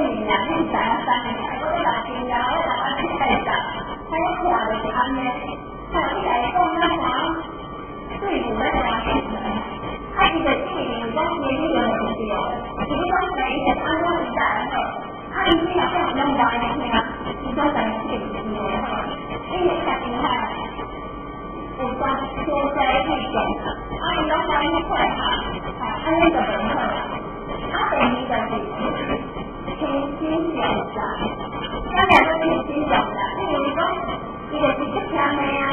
年啦，你知啊？3年来，我来经验，我来安尼介绍，还有看就是安尼，还有你来讲咱啥对付咱家庭的，伊就注意讲年龄的问题哦，就是讲谁是安怎时代好，伊只要讲咱家的听，伊讲在对付的好，因为家庭哈。有关多在去讲，伊讲在迄块哈，安尼就袂好啦。第二就是天心上达，咱俩都天心上达，因为讲伊就是出听的啊，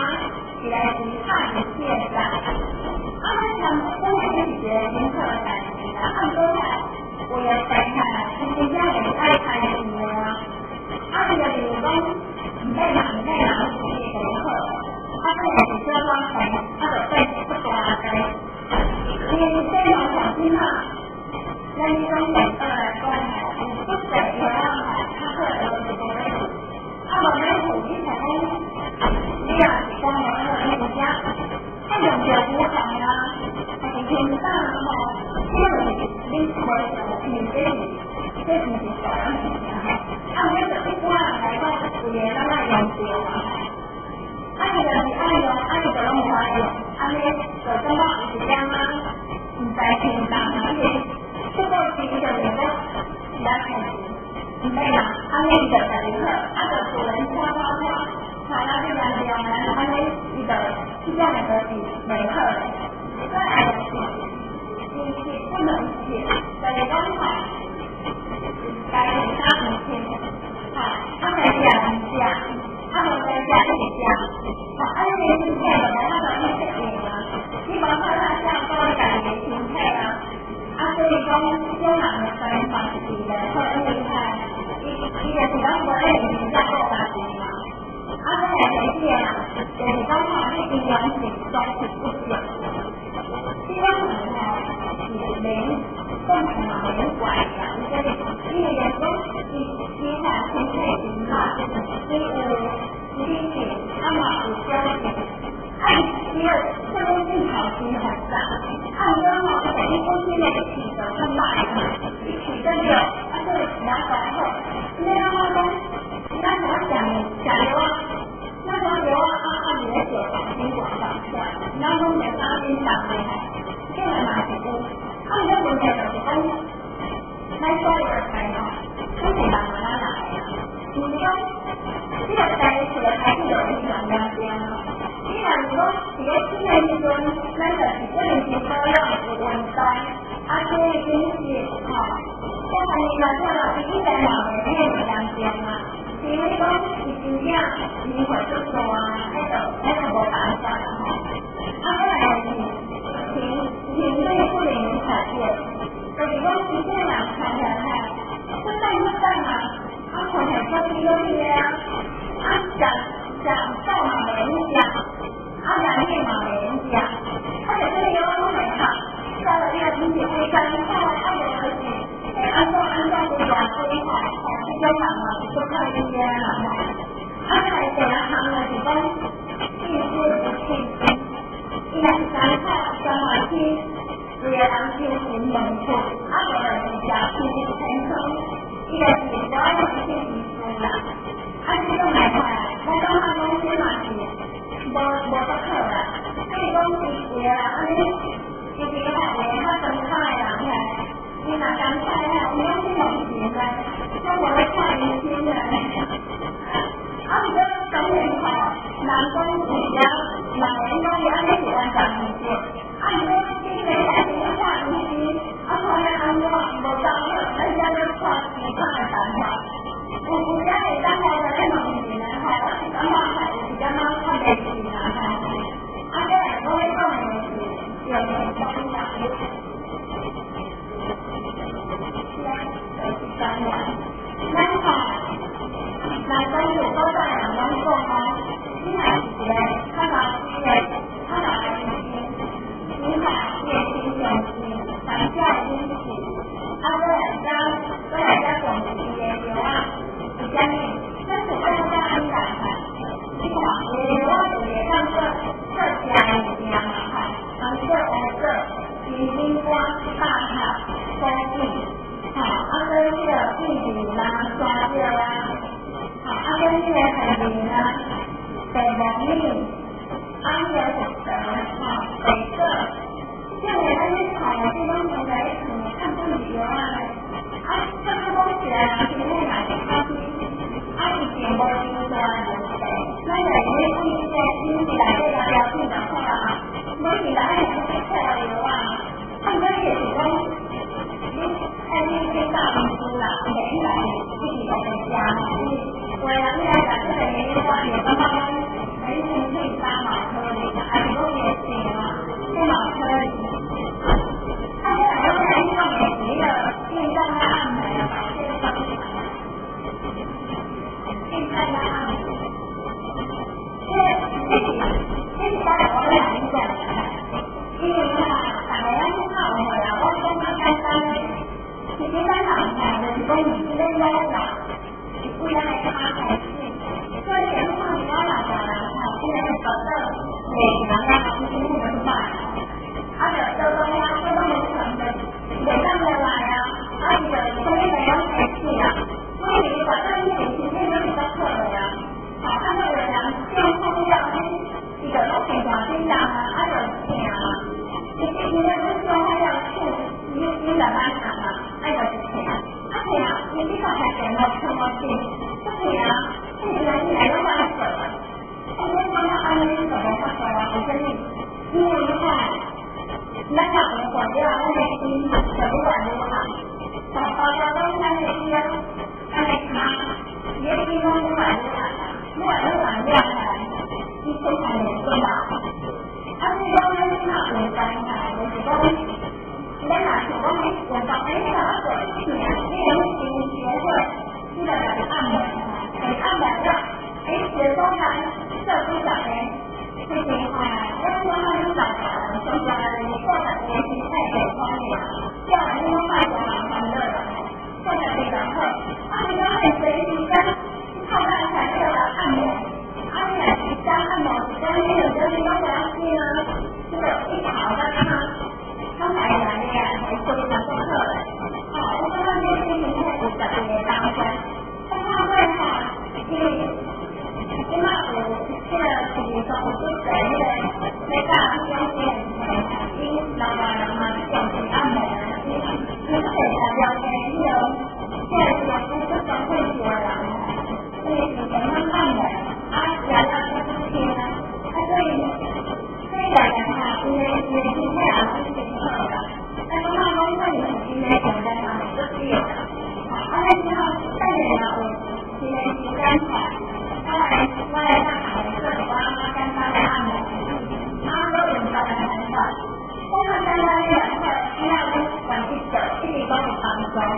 是来自太现达。咱人本来就是一个很好的代志啦，过来为了生态，真正会爱开心的啊。伊就认为讲唔免人是最好。就是说光彩，就被不大的。你这种小心嘛，那你讲来讲有不对的他可能就是无咧付。无咧付，你才讲，你也是讲你人家，用着不好啊，还是天大因为你做你这是小人物哈。我就一般来讲，有嘢咱来用着嘛。就是爱用，就拢无爱用，安尼就感觉有一点啊，唔知轻重啊，不过钱就是讲来看钱，唔免啦，安尼伊就家己好，就做人花，咱这样量呢，安尼伊就这样就是袂好的。再来就是不能写，就是讲该有啥物件，在家唔食。无在家一直食，你身体就来去适应啊。你无靠他照顾家己的身体啊，所以讲种人的生活是的，好厉害。伊就是讲无咧认真照顾家己嘛。再来第二啊，就是讲你营养性总是不足。这种人是免共同免怪呀，因为讲你看身体很好，你有理性，嘛有交情，第二这个技巧性很大，讲你夫妻的体格很大，你体得了，是牙齿好，你让他讲，那怎么讲流啊？那怎么流啊？你的手筋管上下，然后你的大筋打开，这个嘛是有，你的问题就是讲，咱所有的菜都是人来的，就是讲。这个在除了还是有一种两边啊。你若讲伫咧吃的时阵，咱就是不能是保养有问题，所以饮食这方面来讲啦，应该嘛袂很两边啊。比如讲，是真正机会足多啊，迄就无办法啦再来是情绪不能改变，就是讲真正人看起来，不但啊。可能说这个啊，讲嘛没人讲，讲念嘛没人讲，就是这个我很好，到了这个经济规章，就是按照规划，这种人嘛就靠人家啦，来第二行呢是讲必须不欠薪，伊若是三下去，有个人就很冷酷，无就是食天空。伊就是无爱去意思啦，这种来看，咱讲他公司嘛是无得好啦，所以讲是为了安尼，就是个较正派的人嘿，伊若刚才有拢去弄钱嘞，像无咧看年轻人，不过当然人讲是了，人讲伊安尼是完全唔对，不过你个还是要看年轻，看咧安怎无当好，咱只要看其他的办法。有家会当好在咧弄钱咧，我是感觉是比较蛮看得起啦，再来我咧讲的就是有方法，就是当然，咱来讲有多少人拢讲你若是一个较老实的、较老的年轻，那两个国家那边是全部管理好，大家都在那边，那边他也是都是管理好的，没有人管理好的，一切才能做到。而且我们是哪国家呢？就是说，你哪说我们我们没啥个事情，没有新学会，基本上按摩，很按摩的，学生呢，这不讲的。最近我说他们找人，说出来你做的东西太有方面了，这样因为外国人很热的，做的非常好。你要很随意跟靠在才做的按摩，也加按摩，所以有的地方我要去呢，这个一跑到他买来的呀，还做一个功课的。我说那边心情太复杂的也当真，他会因为我这个比如说我是谁的那个中间因老板嘛总是按摩你是谁的了解你有现在我不是总会说了所以你怎么按摩原来不是听呢所以来讲哈因为今天是挺好的但是那公司你们今天讲在哪里都是有的那之后再来呢我今天是刚才我来上海的时候，我跟他们按摩，他们都用到的很少。我们在那里需要管一手，一直帮我帮忙。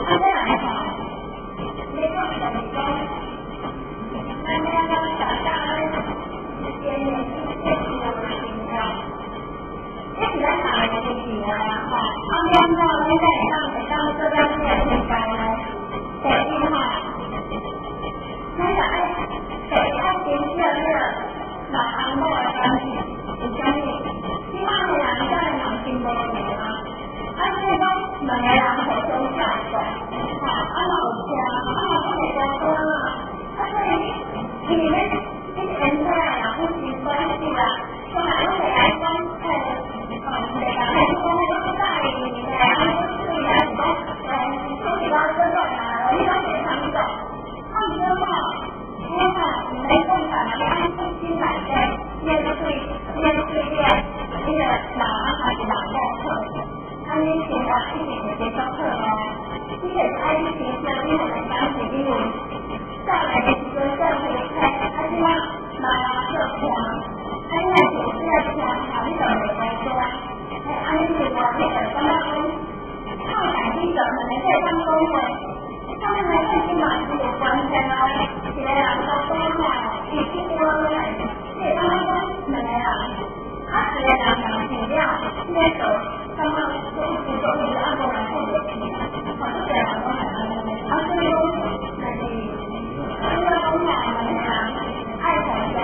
这样的话，你说手工，那你要小家的一点点一些的情况，一直在打一个题了哈。我们到现在上这边是很高的，对，因为那个给他形成了老安莫的关系，有什么？其他的人在两心不同啊，所以讲两个人互相照顾，老家，我们家多啦，所以你们你现在啊，夫妻关系啦，从来都来讲，大家都是在你的，就是来讲，出去玩这种啊，你要非常懂。他们说话，你没共产的，他是新来的，面对那个老阿还是老外课，他们现在一点的接受课哦，这个爱情教育我们当时因为上来的时候教会开，他希望老阿社团，他因为我是在讲好一种的来说，安利我那个刚刚靠感情者可能在当中会。他们来最起码是有关系啦，其他人都讲啦，已经多了，所以他们讲两个人，其他人讲尽量接受，他们都是按照来做的，好多人都很难的，所以说就是这个东西两个人爱互相，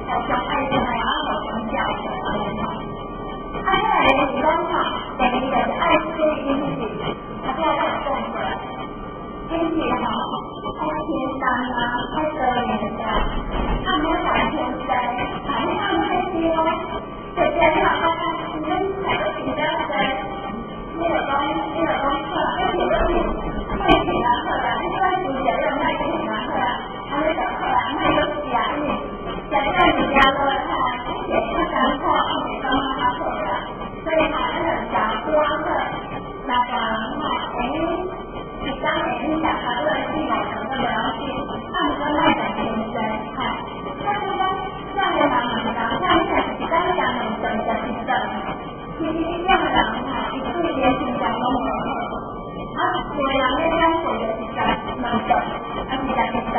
互相爱的还要互相教的，再来就是讲哈，第二个是爱做经济。不要太重的，天气好，太天干啦，太热了的，按摩打天灾，还是按太低哦。这些好像你们才都比较的，那个课，而且都是会挺难课的，因为暑假又太挺难课了，还没得课了，那就假你加多了他，也不想课，也帮他课了，所以他那个假光课。那个你当年你讲他这个是有什么了解？他们跟那个先生，但是呢，这样的人很难，像你刚刚讲的整个是正，其实这样的人一对连成讲都没有，有人那边说的是正能正，是在是正，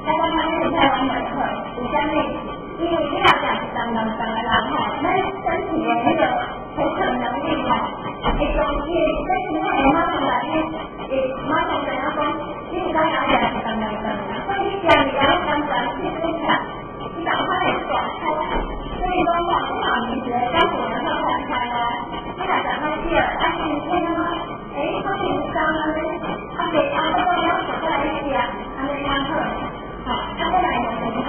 但是他们在往门口，有下面，因为这样讲是正的人那身体的那个活成能力一种是在其他人马上来马上跟他说，你不要讲是等等，所以你讲你要讲讲去分享，你赶快来转开，所以说网上你觉得当我们要转开了，你来讲到第二，今天呢，他平常呢，他给他都要走过来一起啊，他在上课，他过来有很好，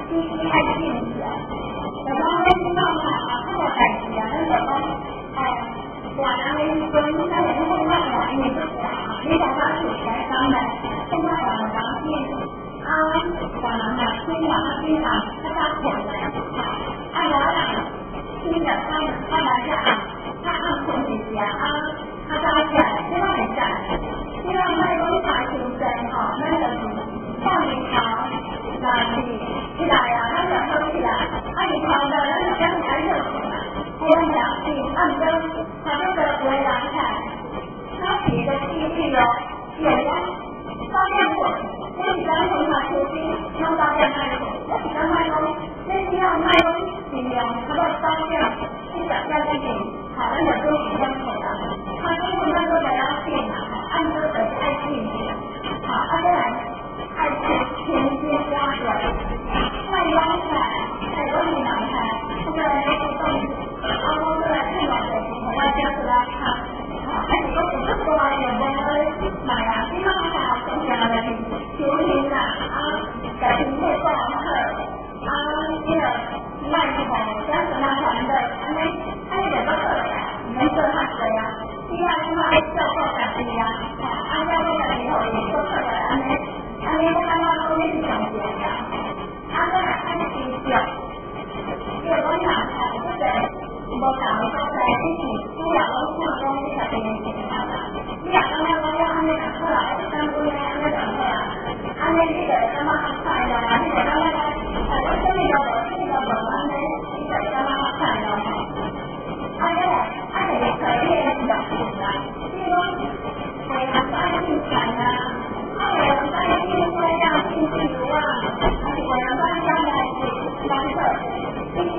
太近了，然后呢，听到他的感觉啊，那种我拿了一根在人后面我你不讲，你把它取来上来，现在我们当天我们听完了听完，他打起来，我俩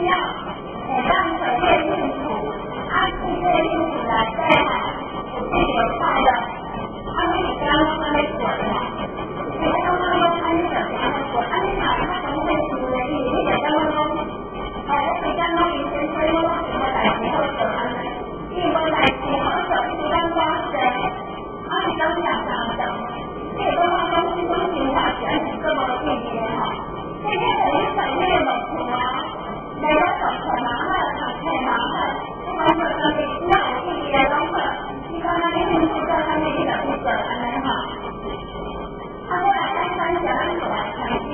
要让水业进土，按世界进土来对海，有自己的快乐。他们也不要让他们滚了，不要让他们参与的不要滚，你哪怕从这土的里，你得让他们，我比较容易先推我什么来之后走他们，因为来之后走一般光的，你都想当的，这个话都是中心化学这么一点哈，这些等于水业的土啊，每个手很麻烦，很麻烦，不管是上面那我自己的功课，你看那边土在上面一点不准，很好。他后来看三角手来相信，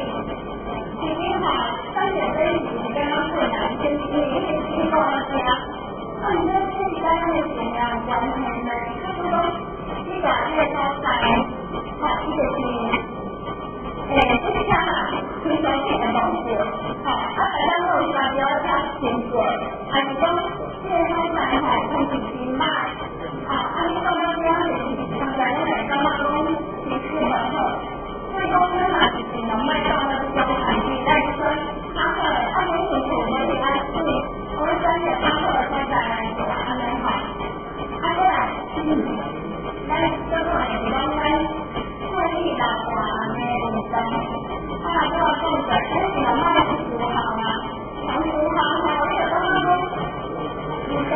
已经好三点跟你刚刚困难，先你经过了家，那你跟自己在那里怎样完成的？就是说，你把这个高才好一个心，就是这样推销自己的东西，好，大家都想不要加钱做，还是说这个高才好看自己卖，好，你到那边上在那里刚刚都你出门后，所以公司嘛只能卖到那个交产地，但是说他们有土我给他是，我们专业他们的现在来说他们好，后来但是这种也刚刚顺利的话呢，我们后来就要动的，你们卖的土好吗？从土好好，我有刚刚你的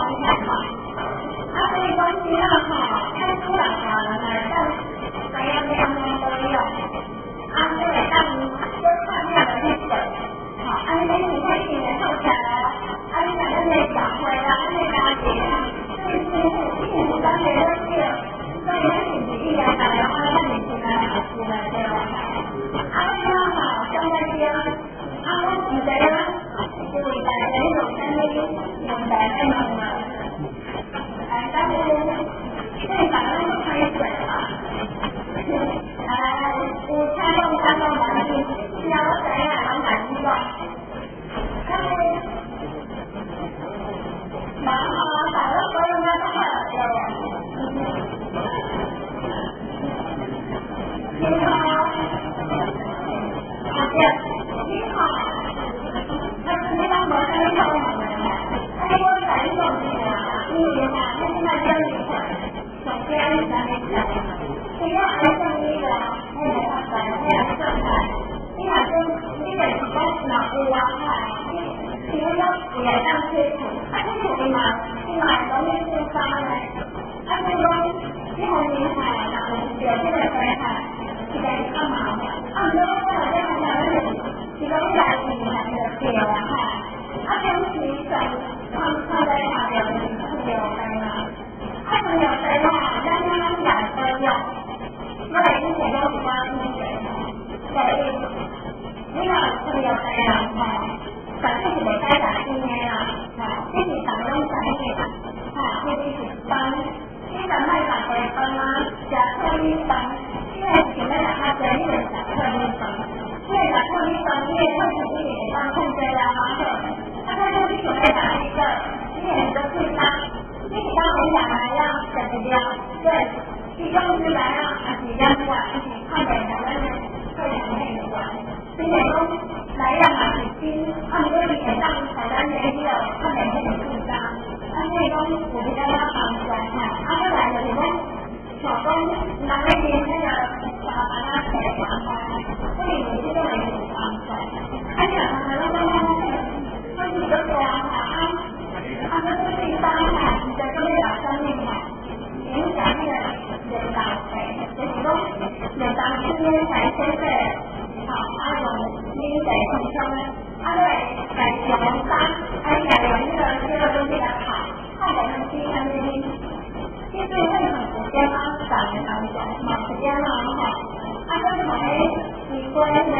起来嘛。所以讲起啦看出来来到怎样都有。这个当多看面的去选，你会去年后起来你讲那些小会那些大姐对幸福感觉都是，所以你自己来打电话让你出来好出来对吧？相对啲我唔知啦，因為大家呢度聽呢問題係問啊，但係即係大家都開水啦，有聽到聽到問題，有仔諗埋呢個，因為大家所以咧都係你好，你当我是你好嘛？我在用你那现在教你首先咱们讲，只要按照你的那个本来状态，你反正你得比较脑子要快，你不要也当推土，推土的嘛，你买容易受伤嘞。这种你很厉害，然后有这个厉害，现在你干嘛？如果我这样讲。其中一来你还是对了平时在看在下边是有灯啊，朋友灯让他两分用，因为你想要比较清水，所以你要朋友灯反正是没该打今天自己打用产品自己去帮，你的卖法可以帮假设一帮，因为前面他整理的假设一帮。因为打破一分，你也会有一点帮控制啊，他就是准备打一个，你也都是他，你当人家来呀，怎么样？对，你公司来呀，还是让管一起看人家那边会很内管，所以说来呀还是新，如果你当台湾人也有看人家很紧张，所以说我比较要帮助再来的什么？小工拿那边那个把它写完所以你这个人很帮助。而且那你就说那就是一般你在这里上面影响那个人打就是说人打这边才真的用你在空中对在小山人这个东西的好人去那边其实会很时间找人当中时间就是你说你们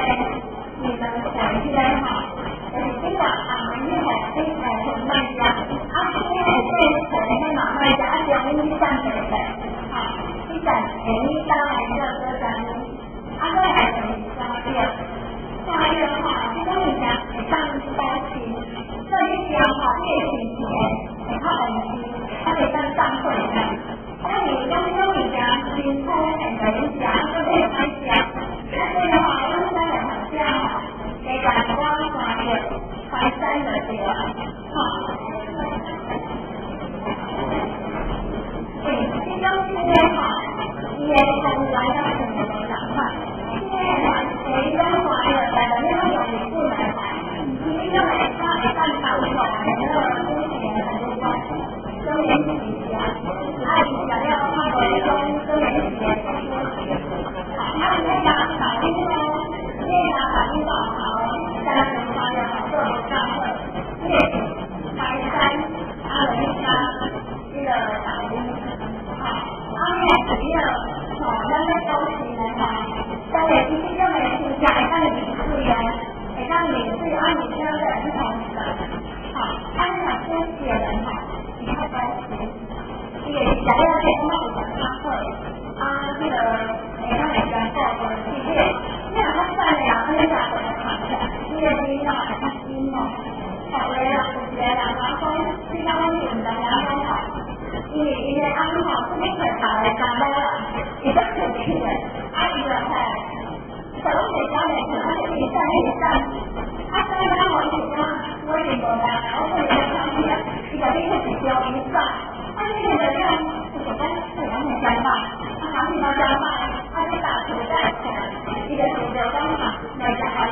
想去来这个你很卖家你很马卖家有你上的你想你当然一个歌单再来下一个其中你讲上包期这一条列行前他可以上会那你刚刚你讲新开很多人讲都可以开讲所以的话我们在很像给大家发现怀山的这个其中今天也很来到什么的讲话今天谁跟华人来的那种有不来你认为他半岛有很多之前很多关系都联系一下想要看到一种跟人体验那个反应到在人发的好多上课列排山人家这个反应主要那个东西但是其实就没听讲那个领事员让领事你这样的人同的想书写人你看高也想要给他们讲课这个他们讲过的系列因为他算了他就讲怎么躺下因为第一要把它心为了然后去他们领的然后因为安好是那个打来讲的也不可能的一个手写教练可能是在所以他我我领过来然后这里的上面一个这个指标一算这个人是什么是完全相反产品到相反就打出来一个指标刚好每个还3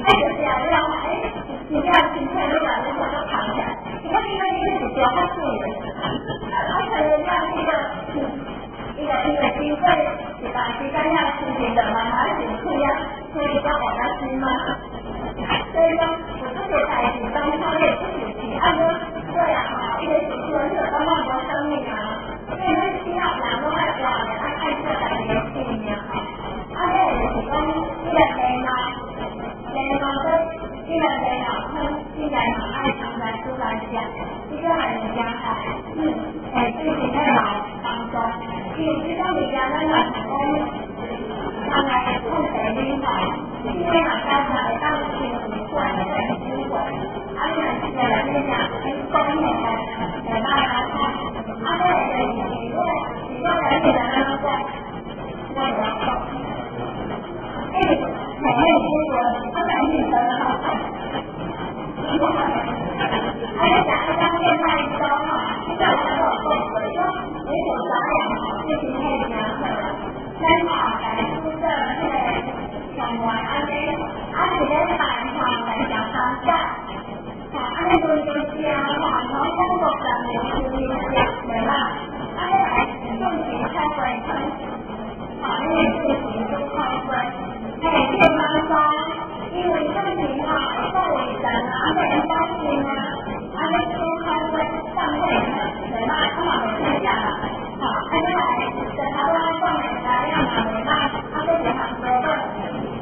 这个是要你不要心态那个如果都躺下你看因为这个指标有他自己的事，他可能让一个机会，是吧？是这样事情的嘛，还是这样，所以叫我的心嘛。所以说，我这个在主张他也不是其他的，对啊，哈，一个主持人有那么多生命啊，所以那需要两个外挂的，他看出来的心里面哈，他这个是讲一个人嘛，人嘛都。一个人啊，他既然很爱常来出来讲，一个人家自己在脑当中，你知道你家在哪成功，他来碰谁领导，因为哪家才当时不管的机会，而且在那讲公平的大家看，而且你个人的那个我要说，每位结果他在你的好看。而且讲一张面太高嘛，叫我们有共识，说你有保养好事情可以讲的，真好来出这相关安内，而且在板上来讲上架，安内就是讲嘛，然后中国人民注意讲对吧？安内来重点开会分，因为事情都开会，每天当中。因为事情哈，受理人啊，被人担心啊，先开会上会对吧？他们没讲了，好，来在台湾上面来让他们来，就给他说的，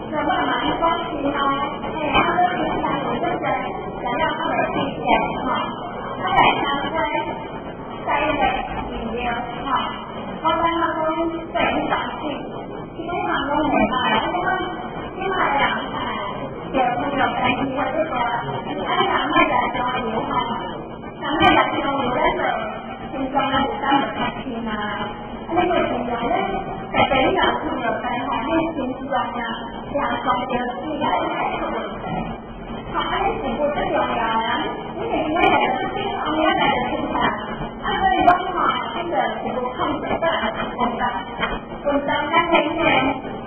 那么蛮关心哦，他们平常有这个想要他们意见哈，他来参在一个里面哈，我跟他说对很感兴趣，基本上都没办法，因为两有朋友在提的这个，两位的交流哈，两位的交流在这心中呢，有当然开心啊。那个朋友呢，在这里朋友在后面心中呢，两双的自然来特别多。好，是不最重要啊，因为来的是方面来的情况，所以说嘛，这个是不看谁的文章，文章在那边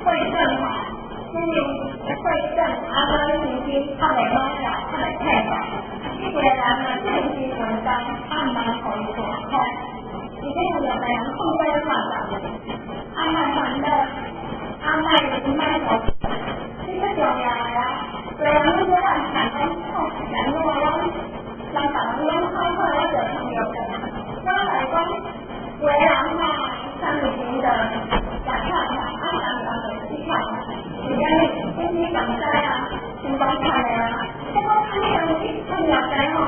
会更好。所以会更信息他们都是他们配合，一些人呢信息文章慢慢可以做开，已经有的人控制上的，安排的慢走，这个重要呀。对啊，那个让产生后然后让导员开会来的朋友的，那来说为人嘛，像以前的讲话安排的技巧。而且经济讲在啊，情况下来啊，这个你有朋友在哈，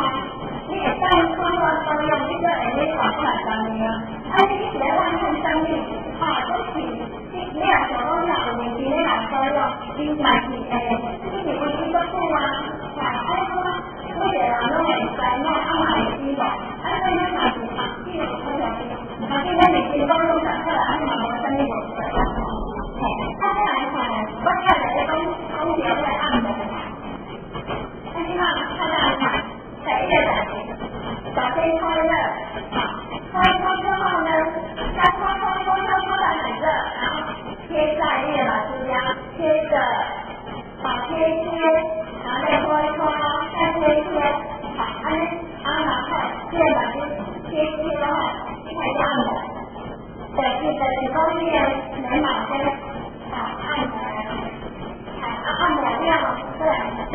你也在看到都用这个人网出来讲的啊，你别忘看生意啊，都是你俩手中拿的年纪，你俩都用，你买是你不是个富啊，我也人都没在那买基本，所以你买是这个朋友，现在你心中都想出来，我生意有水。他来看，我看来公平在按摩，但是呢，他来看，在一个人，早先开热，开之后呢，再开来很热，然后贴在那个老师家，贴着，贴，然后再拖一拖，再贴一贴，然后这个老师贴之后，开始按摩，在公面没买的。按摩量对，在太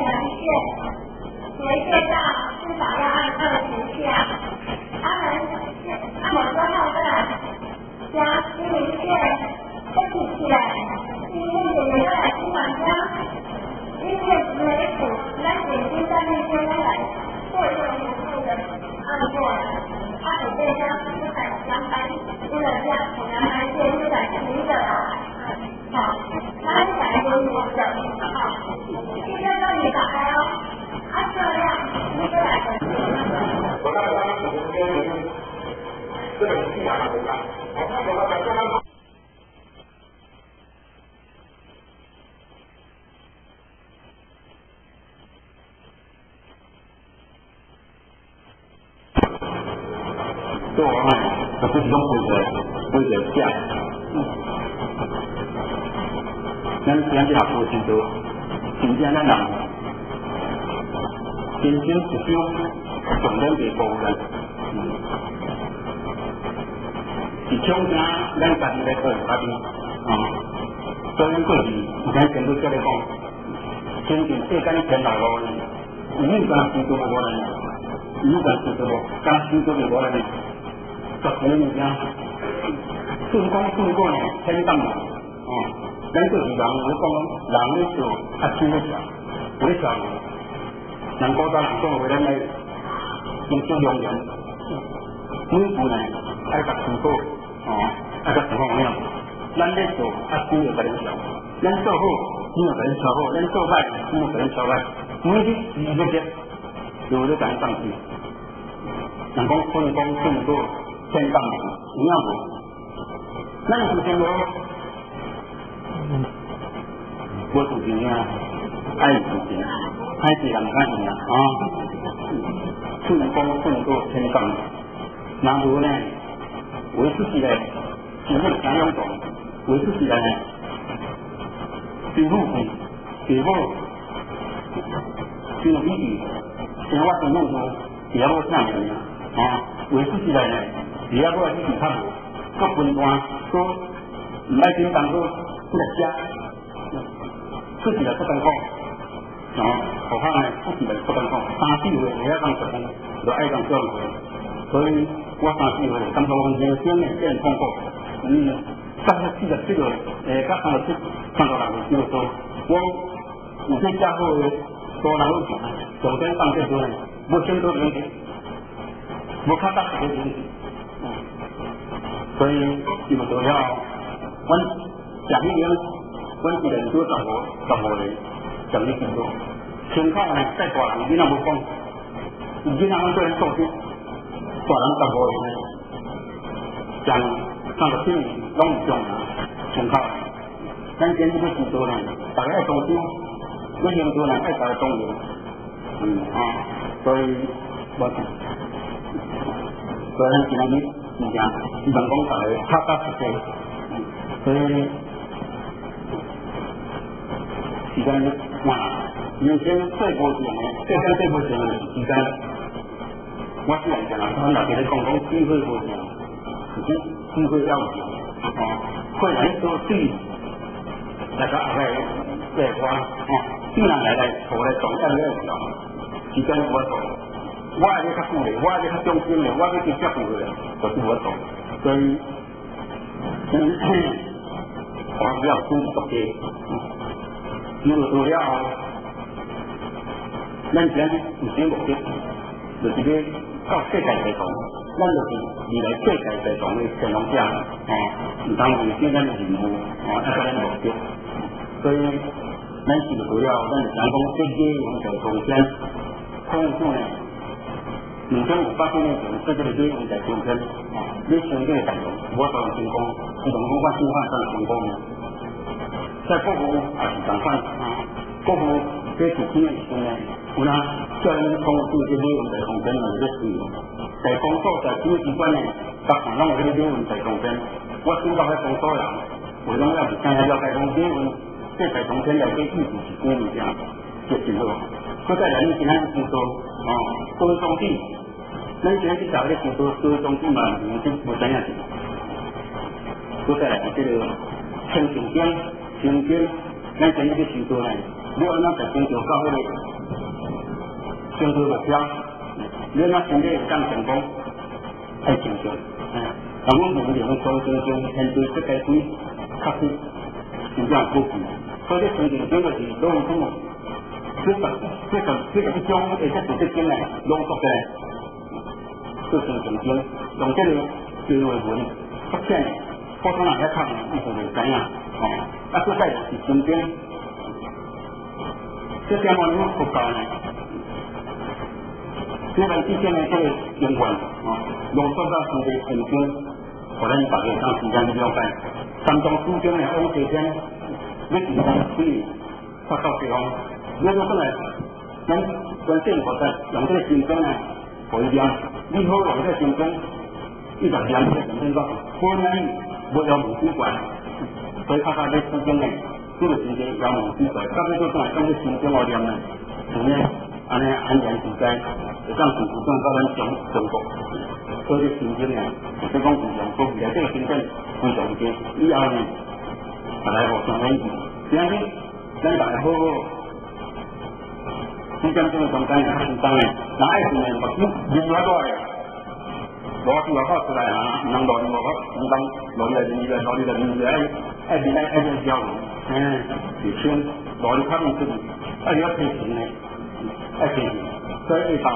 阳穴，斜穴上至少要按20下。按摩之后加心灵穴，再提起来，因为有一个心管家，因为眉骨来眼睛在那边来做一个辅助的按过来，按这样就在阳白，这个这样从阳白穴就在提的。好，那再给我的好，现在让你打开哦，这样你过来的。我刚刚这个是阳的吧？我看我刚刚。做爱，可是拢为了讲。咱去学佛时阵，真正咱人，真正是种重点的部分。是抢啥，咱家己来做家己，所以过去以前全部叫你讲，亲近世间前头路呢，伊敢知道无呢？伊敢知道无？敢知道无呢？十几物件，顺风顺过呢，天降嘛，咱过去人我讲，人咧做较轻咧少，为啥？人古早人讲话咱来用出良言，每步呢爱甲清楚，爱甲情况样。咱咧做啊，只有个人做，咱做好，只有个人做好；咱做歹，只有个人做歹。每日时日节，就咧讲上去。人讲顺风顺过，天降有影无？咱是生活，无事情啊，爱事情，爱是人爱事啊，顺风顺过，天降。然后呢，为自己嘞，只会想要做。为自己来，最后最后最有意义，生活生活中也要这样子为自己来呢，也要我自己看，各分段，各唔爱紧张，各来加，自己来不敢讲，何况呢自己来不敢讲，3、4岁也要讲实话，就爱讲这样子，所以我3、4岁，感觉我人生呢变痛苦，刚才记得这个，刚才看到人就是说，我有些家伙多人会讲，首先上这多呢，无先多问题，无看到这个问题，所以就说要，阮讲一点，阮一人多15人，讲一点多，情况呢再大人你那无讲，你那么多人做事，大人15人呢，讲上个天。拢唔中啊，全靠咱今日要许多人，大家爱同心，要许多人爱大家同意，所以我，所以咱今日物件，人讲大家踏踏实实，所以时间慢，有些最无钱的，最无钱的时间，我虽然讲啦，我那边咧讲机会无钱，机会要有。困难说对，那个后来在我既然来坐来总干了条，时间我做，我係較久嘅，我係較中心嘅，我係較久嘅，就是我做，所以我比較注重嘅，如果做了，咱現在唔少目的，就是咧到世界嚟講。咱就是未来世界在讲的成龙者，唔当完成咱的任务，一个咱目标。所以，咱是主要，咱就想讲这些用在中间，控制呢，2500年前，这个用在中间，你相对成功，我做成功，你成功我新化算成功的。在国服也是相反，国服这几天的时候呢，有哪叫人控制这些用在中间的这些。在工作在主机关呢，各行拢有啲问题中间，我收到喺工作人，为拢要是今日要解讲啲问，即系中间有啲意思是咩物件，就是好。佢在人今仔工作，做总体，咱今仔去找啲工作做总体嘛，唔知冇怎样子。佢在来这个成成经，咱今仔去收到呢，你按咱在工作到迄个收到目标。你那现在干成功，太成功，但我们用做面对这个对，确实有点不平。所以成功就是都有什么，这个一种而且直接进来浓缩的，做成功用这个最为稳，发现普通人在看艺术就怎样，这在是中间，这点我们不高呢。因为之前呢，这个监管浓缩到成为很多，可能大家长时间的了解，三种书间呢，欧这边，你平常去发到地方，如果说呢，咱政府在用这个竞争呢，可以讲，你好用这个竞争，一两这个竞争到，可能没有母主管，所以他这书间呢，这个时间要母主管，到底做啥？这个竞争我讲呢，后面安尼安全自在。会当是到咱中国，所以新生啊，就是讲有用，所以来这个新生非常多，以后呢，大家互相勉励，这样子，咱大家好好。之间这个中间也很当然，那爱情呢，目标多的，我是我出来啊，唔能落我，唔当落嚟你嘅，落嚟就你嘅，爱你爱你交流，以前落嚟他们自己，要提醒呢，爱提醒，所以讲，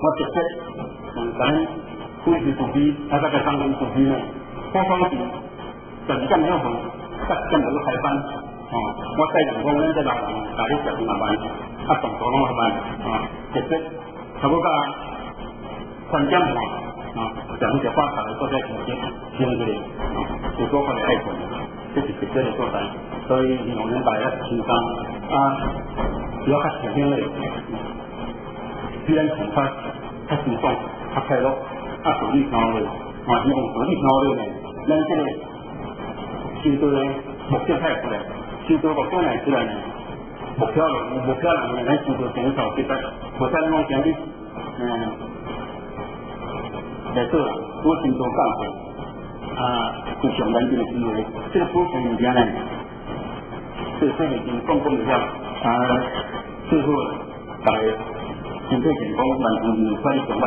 我直接咱夫妻夫妻，那个双人夫妻呢，双方是整正要好，根本都开班，我在人工人在老人，大家讲慢慢。动作拢慢慢直接差不多3点半将这发财做在前面，先个就多块爱情，这是直接的做法。所以希望咱大家轻松不要较前面嘞，虽然恐怕较轻松、较快乐，独立挑嘞，希望独立挑嘞呢，咱这个修道呢目标太出来，修道目标来出来呢。目标人咱做到减少这个，我在那讲的，来做啦，我先做干部，就上咱这个机会，这个补偿物件呢，这已经公共的了，最后大家身体健康，万事快乐上班。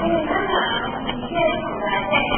因为他们里面出来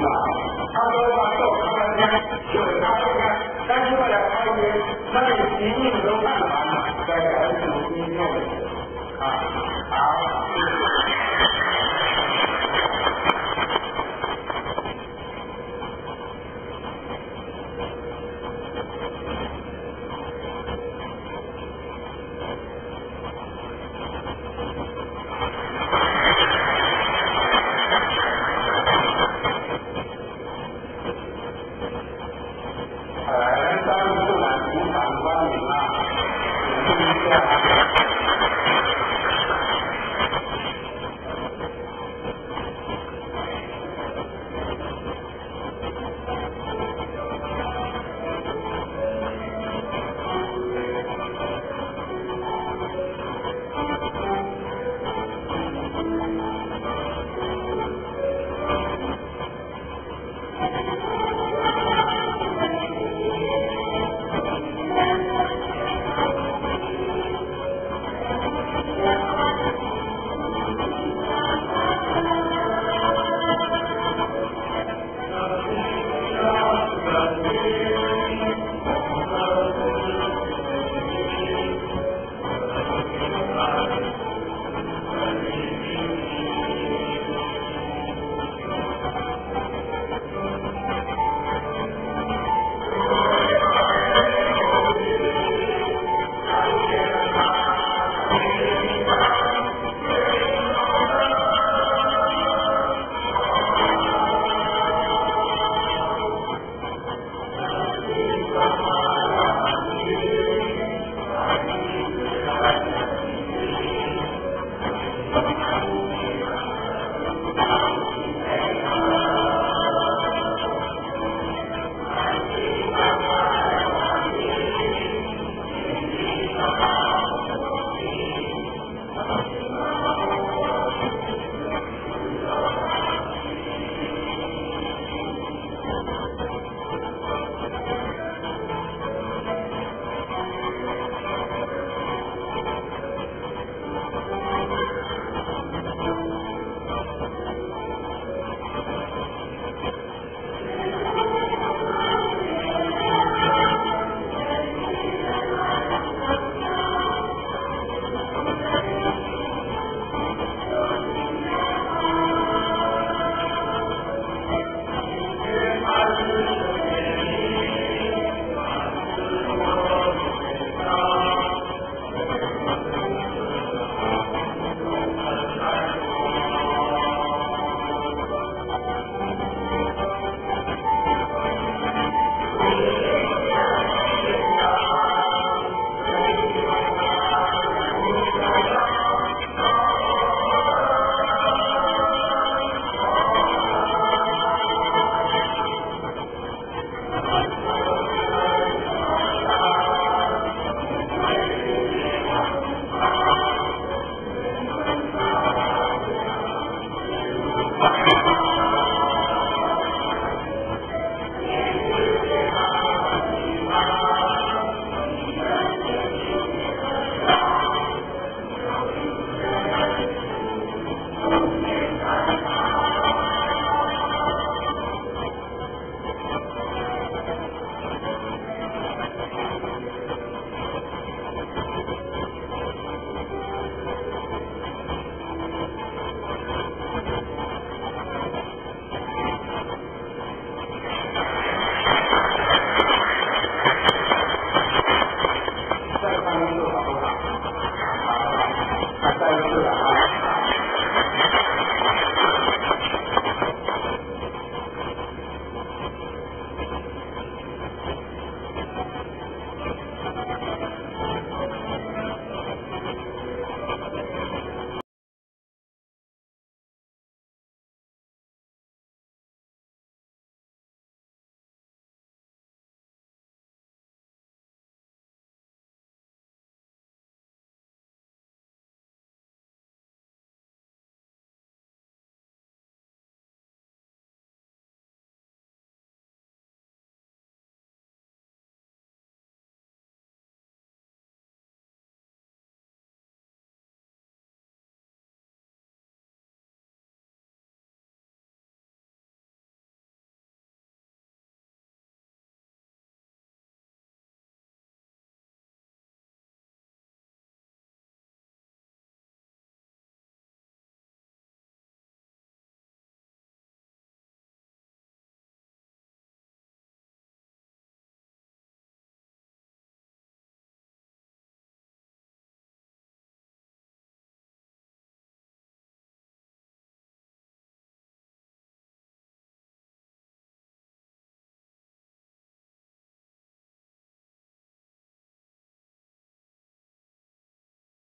啦，他说话做他们家，就他这个，但是为了他们，他们一定